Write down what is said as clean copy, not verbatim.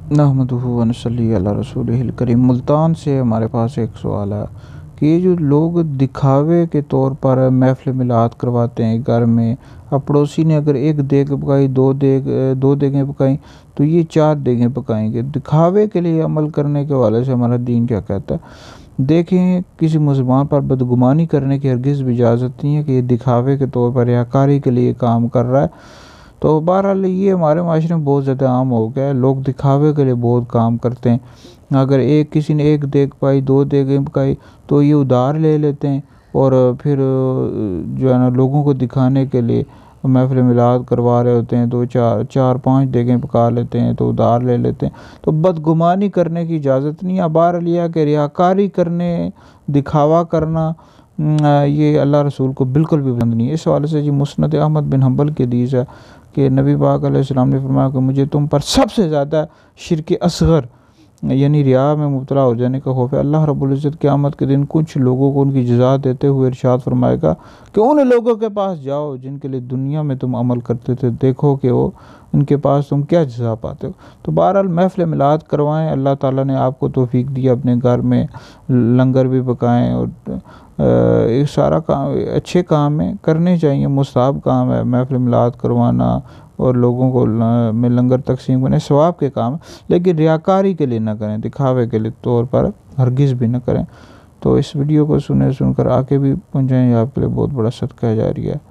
नहमदुहु व नसल्ली अला रसूलिहिल करीम। मुल्तान से हमारे पास एक सवाल है कि ये जो लोग दिखावे के तौर पर महफिल मिलाद करवाते हैं घर में, अब पड़ोसी ने अगर एक देग पकाई, दो देगें पकाई तो ये 4 देगें पकाएंगे। दिखावे के लिए अमल करने के हवाले से हमारा दीन क्या कहता है? देखें, किसी मुसलमान पर बदगुमानी करने की हरगिज़ भी इजाज़त नहीं है कि ये दिखावे के तौर पर रियाकारी के लिए काम कर रहा है। तो बहरहाल ये हमारे माशरे में बहुत ज़्यादा आम हो गया है। लोग दिखावे के लिए बहुत काम करते हैं। अगर किसी ने एक देग पकाई, 2 देगें पकाई तो ये उधार ले लेते हैं और फिर जो है ना, लोगों को दिखाने के लिए महफिल मिलाद करवा रहे होते हैं, 2 4 5 देगें पका लेते हैं तो उधार ले लेते हैं। तो बदगुमानी करने की इजाज़त नहीं है। बहरहाल यह कि रियाकारी करने, दिखावा करना, ये अल्लाह रसूल को बिल्कुल भी पसंद नहीं है। इस हवाले से जी मुस्नद अहमद बिन हंबल की हदीस है कि नबी पाक अलैहिस्सलाम ने फरमाया कि मुझे तुम पर सबसे ज़्यादा शिर्क असग़र यानी रिया में मुब्तला हो जाने का खौफ है। अल्लाह रब्बुल इज़्ज़त क़यामत के दिन कुछ लोगों को उनकी जज़ा देते हुए इरशाद फरमाएगा कि उन लोगों के पास जाओ जिनके लिए दुनिया में तुम अमल करते थे, देखो कि वो उनके पास तुम क्या जज़ा पाते हो। तो बहरहाल महफ़िल मिलाद करवाएं। अल्लाह ताला ने आपको तौफ़ीक दी, अपने घर में लंगर भी पकाएं और ये सारा काम अच्छे काम है, करने चाहिए, मुस्ताहब काम है महफ़िल मिलाद करवाना और लोगों को में लंगर तकसीम करने, सवाब के काम है। लेकिन रियाकारी के लिए ना करें, दिखावे के लिए तौर पर हरगिज़ भी ना करें। तो इस वीडियो को सुनकर आगे भी पहुँचाएँ, आपके लिए बहुत बड़ा सदका जारिया है।